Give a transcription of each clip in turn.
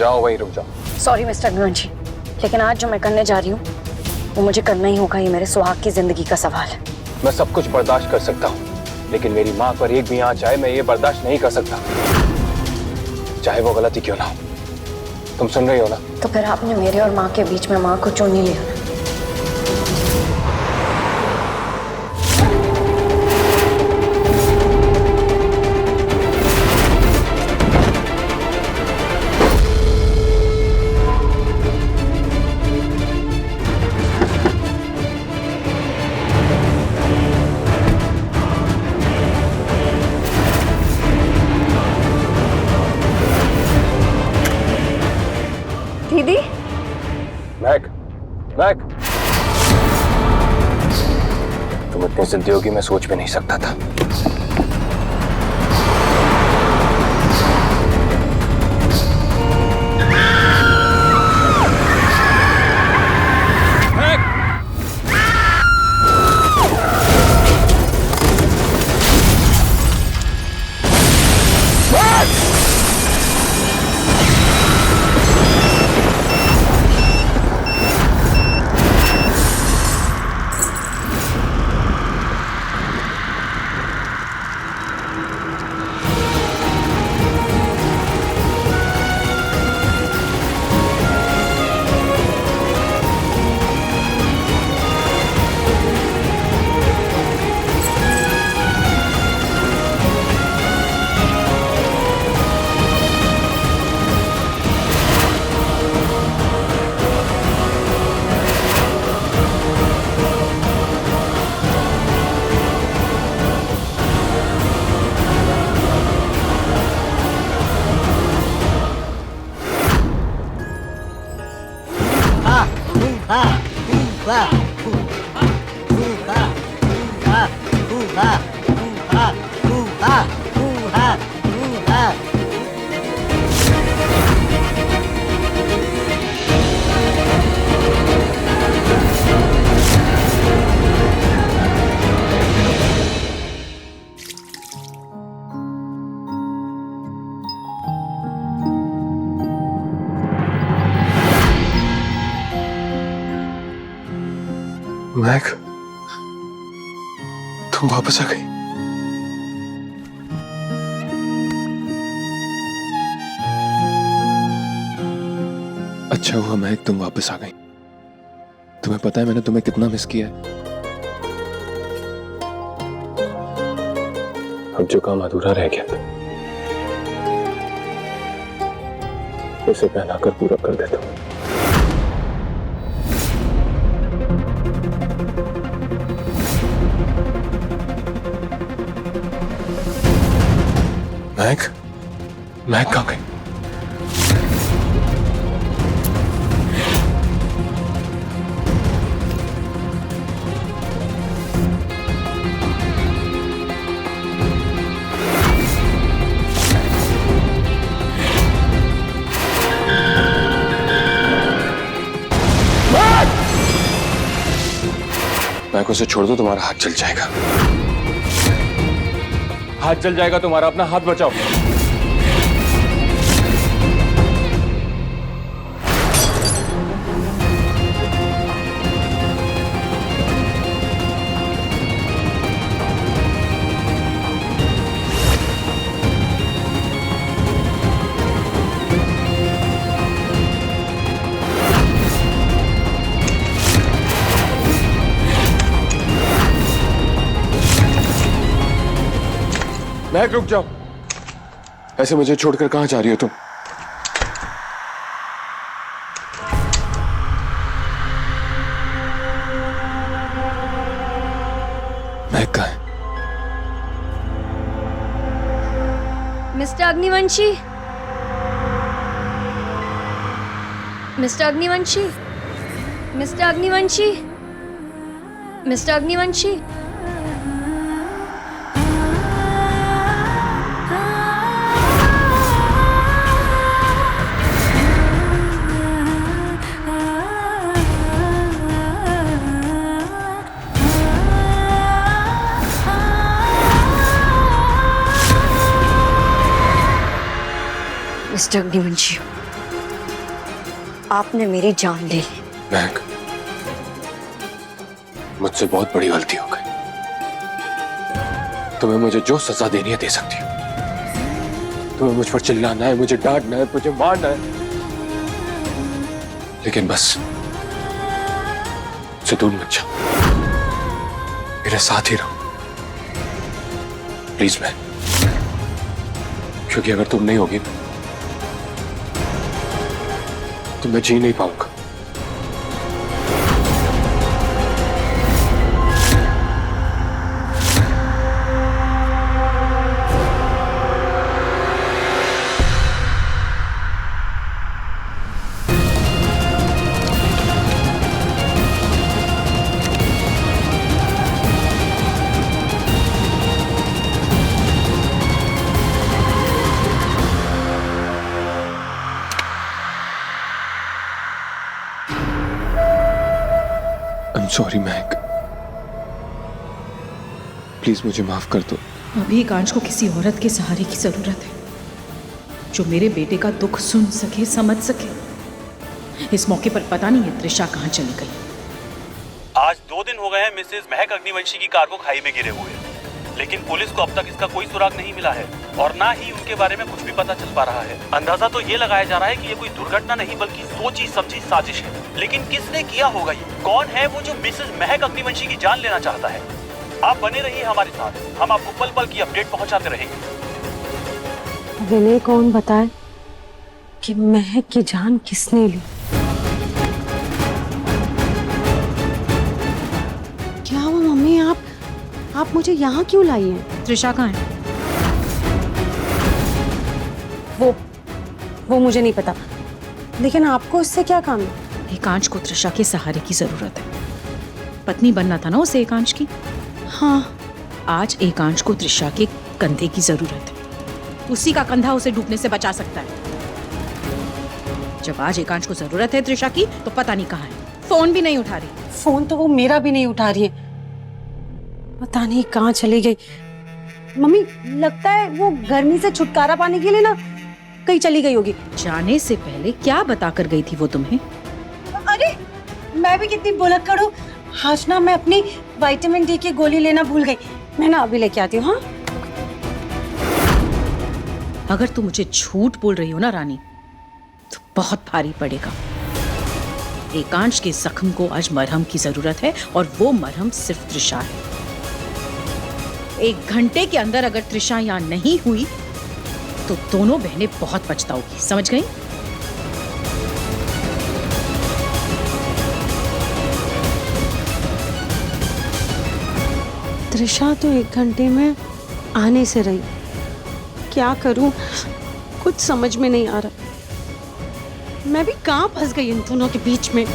जहाँ वहीं रुक जाओ। सॉरी मिस्टर अग्निवंशी, लेकिन आज जो मैं करने जा रही हूँ वो मुझे करना ही होगा। ये मेरे सुहाग की जिंदगी का सवाल है। मैं सब कुछ बर्दाश्त कर सकता हूँ, लेकिन मेरी माँ पर एक भी आंच आए मैं ये बर्दाश्त नहीं कर सकता, चाहे वो गलती क्यों ना हो। तुम सुन रही हो ना? तो फिर आपने मेरे और माँ के बीच में माँ को चुन ही लिया। दीदी, महक, महक, तुम इतनी जिद्दी होगी मैं सोच भी नहीं सकता था। महक, तुम वापस आ गई। अच्छा हुआ महक तुम वापस आ गई। तुम्हें पता है मैंने तुम्हें कितना मिस किया है। अब जो काम अधूरा रह गया था उसे पहनाकर पूरा कर देता हूँ। महक, महक कहाँ गई? महक, उसे छोड़ दो, तुम्हारा हाथ जल जाएगा। हाथ जल जाएगा तुम्हारा, अपना हाथ बचाओ। महक रुक जाओ, ऐसे मुझे छोड़कर कहां जा रही हो तुम? महक कहां है? Mister Agnivanshi, mister Agnivanshi, mister Agnivanshi, mister Agnivanshi. Mister Agnivanshi, आपने मेरी जान ले ली। महक, मुझसे बहुत बड़ी गलती हो गई। तुम्हें मुझे जो सजा देनी है दे सकती हो। तुम्हें मुझ पर चिल्लाना है, मुझे डांटना है, मुझे मारना है, लेकिन बस मुझसे दूर मत जाओ, मेरे साथ ही रहो प्लीज। मैं क्योंकि अगर तुम नहीं होगी ना तो मैं जी नहीं पाऊंगा। सॉरी महक, प्लीज मुझे माफ कर दो। अभी कांच को किसी औरत के सहारे की जरूरत है जो मेरे बेटे का दुख सुन सके, समझ सके। इस मौके पर पता नहीं है त्रिशा कहाँ चली गई। आज 2 दिन हो गए हैं मिसेस महक अग्निवंशी की कार को खाई में गिरे हुए, लेकिन पुलिस को अब तक इसका कोई सुराग नहीं मिला है और ना ही उनके बारे में कुछ भी पता चल पा रहा है। अंदाजा तो ये लगाया जा रहा है कि ये कोई दुर्घटना नहीं बल्कि सोची समझी साजिश है, लेकिन किसने किया होगा ये? कौन है वो जो मिसेस महक अग्निवंशी की जान लेना चाहता है? आप बने रहिए हमारे साथ, हम आपको पल पल की अपडेट पहुंचाते रहेंगे। विनय कौन बताए कि महक की जान किसने ली? क्या हुआ मम्मी, आप मुझे यहाँ क्यों लाई हैं? त्रिशा कहाँ है? वो मुझे नहीं पता, लेकिन आपको इससे क्या काम है? एकांश को त्रिशा के सहारे की जरूरत है। पत्नी बनना था ना उसे एकांश की। हाँ, आज एकांश को त्रिशा के कंधे की जरूरत है। उसी का कंधा उसे डूबने से बचा सकता है। जब आज एकांश को जरूरत है त्रिशा की, तो पता नहीं कहाँ है। फोन भी नहीं उठा रही। फोन तो वो मेरा भी नहीं उठा रही है, पता नहीं कहाँ चली गई। मम्मी, लगता है वो गर्मी से छुटकारा पाने के लिए ना कहीं चली गई होगी। जाने से पहले क्या बताकर गई थी वो तुम्हें? अरे मैं भी कितनी भुलक्कड़ हूँ। आज ना मैं अपनी विटामिन डी की गोली लेना भूल गई। मैं ना अभी लेके आती हूँ। हाँ, अगर तू मुझे झूठ बोल रही हो ना रानी, तो बहुत भारी पड़ेगा। एकांश के जख्म को आज मरहम की जरूरत है और वो मरहम सिर्फ त्रिशा है। 1 घंटे के अंदर अगर त्रिशा यहाँ नहीं हुई तो दोनों बहनें बहुत पछताओगी, समझ गई? त्रिशा तो 1 घंटे में आने से रही। क्या करूं, कुछ समझ में नहीं आ रहा। मैं भी कहाँ फंस गई इन दोनों के बीच में।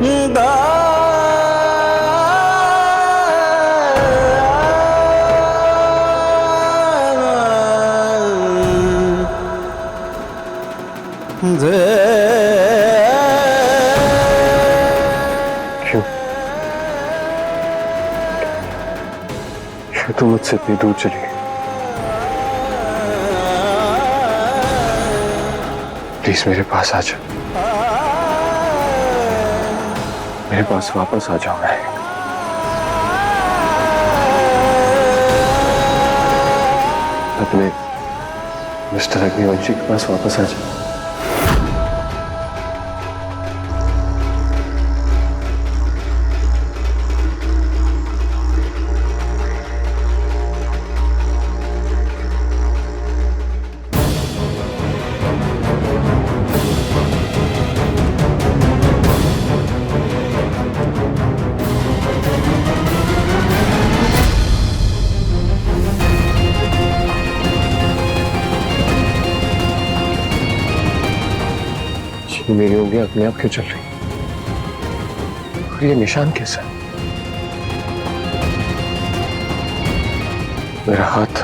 क्यों तुम मुझसे इतनी दूर चली गई? प्लीज मेरे पास आ जाओ, मेरे पास वापस आ जाओ। मैं अपने मिस्टर अग्निवंशी के पास वापस आ जाओ। मेरी उंगलियां अपने आप क्यों चल रही? और ये निशान कैसा है? मेरा हाथ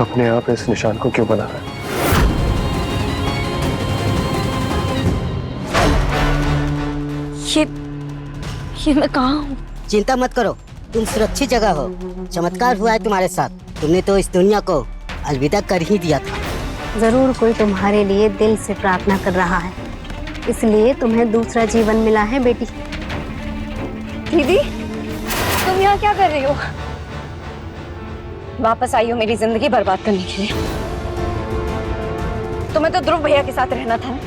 अपने आप इस निशान को क्यों बना रहा है? ये मैं कहाँ हूँ? चिंता मत करो, तुम सुरक्षित जगह हो। चमत्कार हुआ है तुम्हारे साथ, तुमने तो इस दुनिया को अलविदा कर ही दिया था। जरूर कोई तुम्हारे लिए दिल से प्रार्थना कर रहा है, इसलिए तुम्हें दूसरा जीवन मिला है बेटी। दीदी, तुम यहाँ क्या कर रही हो? वापस आई हो मेरी जिंदगी बर्बाद करने के लिए। तुम्हें तो ध्रुव भैया के साथ रहना था,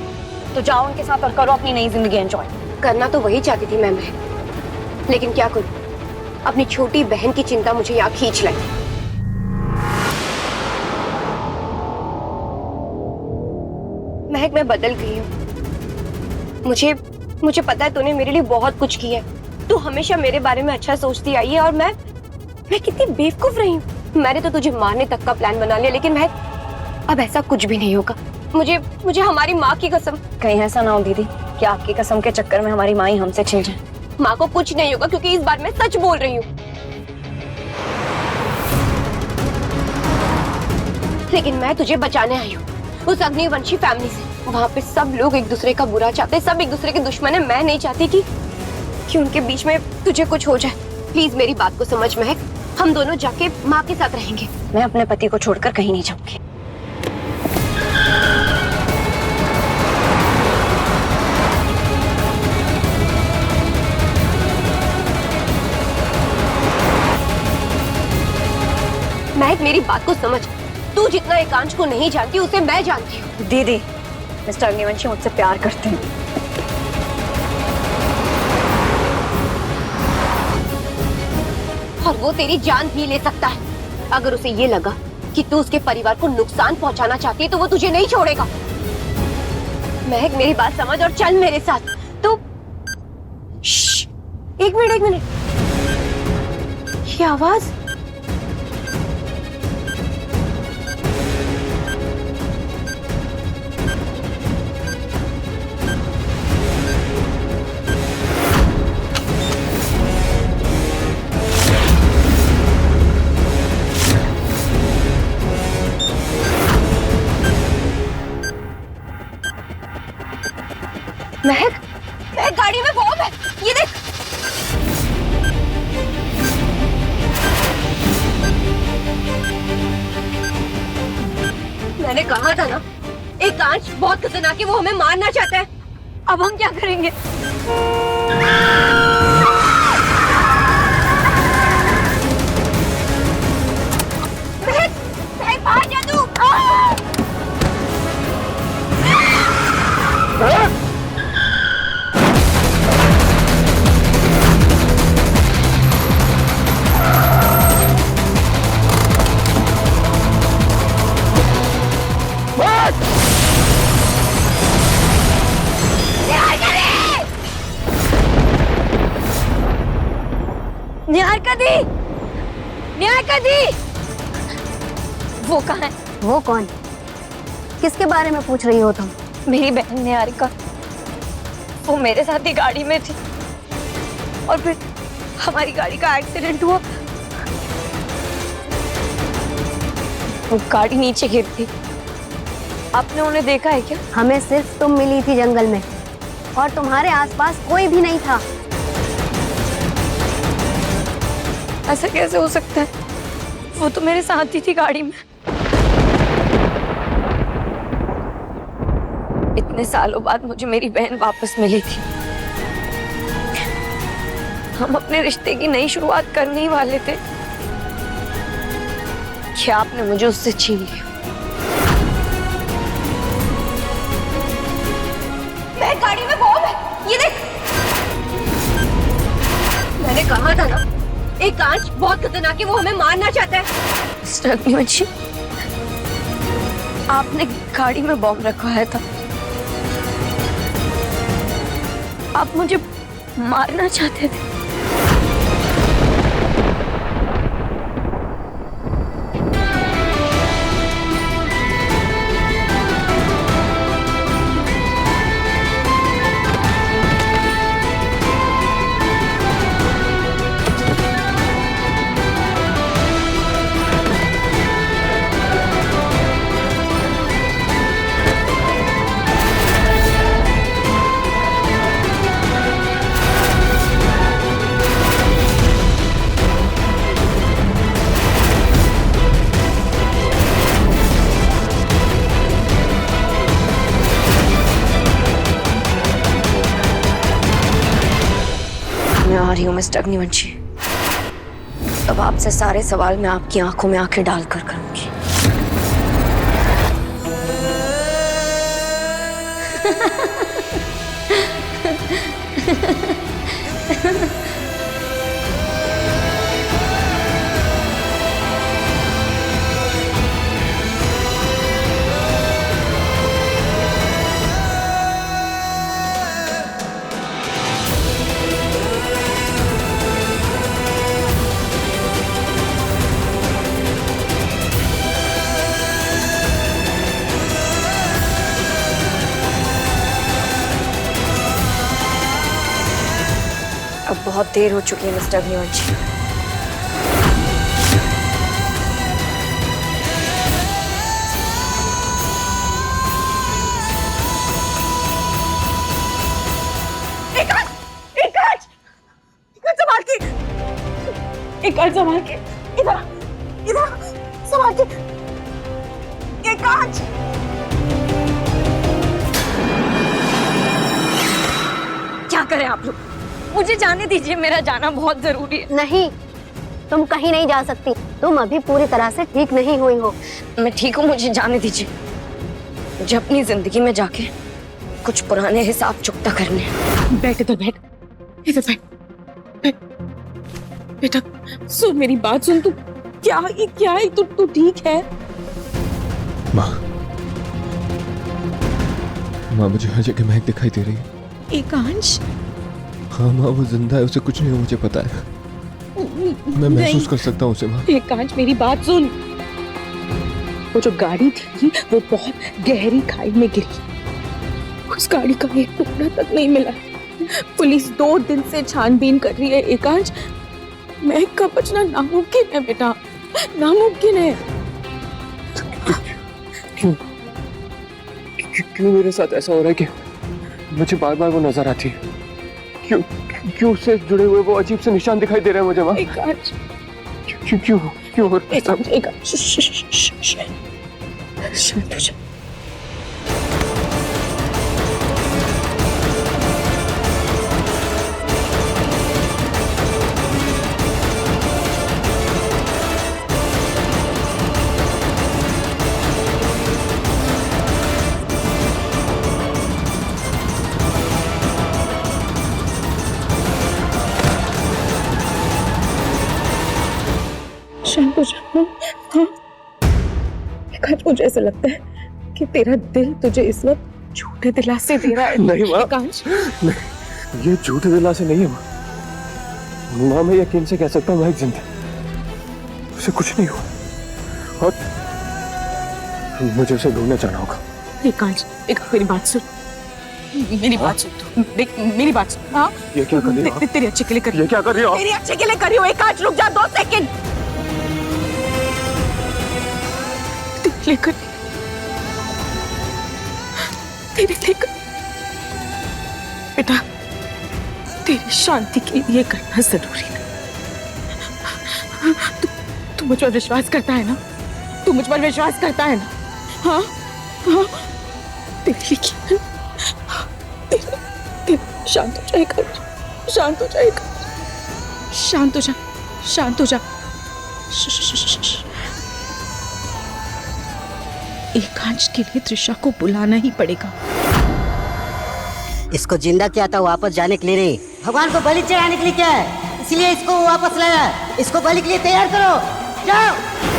तो जाओ उनके साथ और करो अपनी नई जिंदगी एंजॉय। करना तो वही चाहती थी मैं, लेकिन क्या करूं, अपनी छोटी बहन की चिंता मुझे यहाँ खींच लाई। महक, मैं बदल गई हूँ। मुझे पता है तूने मेरे लिए बहुत कुछ किया है। तू हमेशा मेरे बारे में अच्छा सोचती आई है और मैं कितनी बेवकूफ रही हूँ। मैंने तो तुझे मारने तक का प्लान बना लिया, लेकिन महक अब ऐसा कुछ भी नहीं होगा। मुझे हमारी माँ की कसम। कहीं ऐसा ना हो दीदी कि आपकी कसम के चक्कर में हमारी माँ ही हमसे छिन जाए। माँ को कुछ नहीं होगा, क्योंकि इस बार मैं सच बोल रही हूँ। लेकिन मैं तुझे बचाने आई हूँ उस अग्निवंशी फैमिली से। वहाँ पे सब लोग एक दूसरे का बुरा चाहते हैं, सब एक दूसरे के दुश्मन है। मैं नहीं चाहती कि उनके बीच में तुझे कुछ हो जाए। प्लीज मेरी बात को समझ महक, हम दोनों जाके माँ के साथ रहेंगे। मैं अपने पति को छोड़कर कहीं नहीं जाऊंगी। महक, मेरी बात को समझ। तू जितना एकांश को नहीं जानती, उसे मैं जानती हूँ। दीदी, मिस्टर अग्निवंशी मुझसे प्यार करते हैं। और वो तेरी जान भी ले सकता है। अगर उसे ये लगा कि तू उसके परिवार को नुकसान पहुंचाना चाहती है, तो वो तुझे नहीं छोड़ेगा। महक, मेरी बात समझ और चल मेरे साथ। तो एक मिनट। ये आवाज महक, गाड़ी में बॉम्ब है, ये देख। मैंने कहा था ना, एकांश बहुत खतरनाक है, वो हमें मारना चाहता है। अब हम क्या करेंगे? महक, बाहर जा तू। न्याय वो कहाँ है? वो कौन? किसके बारे में पूछ रही हो तुम? मेरी बहन निहारिका। वो मेरे साथ ही गाड़ी में थी और फिर हमारी गाड़ी का एक्सीडेंट हुआ। वो गाड़ी नीचे गिर थी। आपने उन्हें देखा है क्या? हमें सिर्फ तुम मिली थी जंगल में और तुम्हारे आसपास कोई भी नहीं था। ऐसा कैसे हो सकता है? वो तो मेरे साथ ही थी गाड़ी में। इतने सालों बाद मुझे मेरी बहन वापस मिली थी। हम अपने रिश्ते की नई शुरुआत करने ही वाले थे कि आपने मुझे उससे छीन लिया। मैं गाड़ी में बॉम्ब है, ये देख। मैंने कहा था ना, एक कांच बहुत खतरनाक है, वो हमें मारना चाहता है। मिस्टर अग्निवंशी, आपने गाड़ी में बॉम्ब रखवाया था। आप मुझे मारना चाहते थे। मैं आ रही हूँ मिस्टर अग्निवंशी। अब आपसे सारे सवाल मैं आपकी आंखों में आंखें डालकर करूंगी। अब बहुत देर हो चुकी है मिस्टर अग्निवंशी। एक कांच संभाल के, इधर संभाल के, एक कांच। क्या करें आप लोग? मुझे जाने दीजिए, मेरा जाना बहुत जरूरी है। नहीं, तुम कहीं नहीं जा सकती। तुम अभी पूरी तरह से ठीक नहीं हुई हो। मैं ठीक हूँ, मुझे जाने दीजिए। मुझे अपनी जिंदगी में जाके कुछ पुराने हिसाब चुकता करने हैं। बैठ इधर, बैठ इधर, बैठ बेटा, सुन मेरी बात सुन। तू क्या है? तू ठीक है? माँ, मुझे हर जगह महक दिखाई दे रही है। एकांश, हाँ माँ, वो जिंदा है, उसे कुछ नहीं हो, मुझे पता है। मैं महसूस कर सकता हूँ उसे माँ। एकांश मेरी बात सुन। वो जो गाड़ी थी वो बहुत गहरी खाई में गिरी। उस गाड़ी का एक टुकड़ा तक नहीं मिला। पुलिस 2 दिन से छानबीन कर रही है। एकांश, महक का बचना नामुमकिन है बेटा, नामुमकिन है। क्यों मेरे साथ ऐसा हो रहा है कि मुझे बार बार वो नजर आती है? क्यों उससे जुड़े हुए वो अजीब से निशान दिखाई दे रहे हैं मुझे माँ? एकांश, क्यों हो रहा है? एकांश, शांत हो जा। शांत हो जा। हाँ, एकांश, मुझे ऐसा लगता है कि तेरा दिल तुझे इस वक्त झूठे दिलासे दे रहा है। नहीं माँ, एकांश, नहीं, ये झूठे दिलासे नहीं है माँ। मैं यकीन से कह सकता हूँ महक जिंदा है, उसे कुछ नहीं हुआ और मुझे उसे ढूंढना जाना होगा। एकांश, एक मेरी बात सुन। मेरी बात सुन तू, देख मेरी बात सुन। हाँ ये क्या कर रही हो आप? तेरे अच्छे के लिए कर रही ये क्या कर रही हो आप? तेरे अच्छे के लिए कर रही हूँ। एकांश रुक जा 2 सेकंड। तेरे लिए कर, तेरे लिए कर। बेटा तेरी शांति के लिए करना जरूरी है। तू मुझ पर विश्वास करता है ना? तू मुझ पर विश्वास करता है ना? हाँ हाँ तेरे लिए किया। शांत हो जाएगा, शांत हो जाएगा, शांत हो जा, शांत हो जा। एकांश के लिए त्रिशा को बुलाना ही पड़ेगा। इसको जिंदा किया था वापस जाने के लिए नहीं, भगवान को बलि चढ़ाने के लिए किया है, इसलिए इसको वापस लाया। इसको बलि के लिए तैयार करो, जाओ।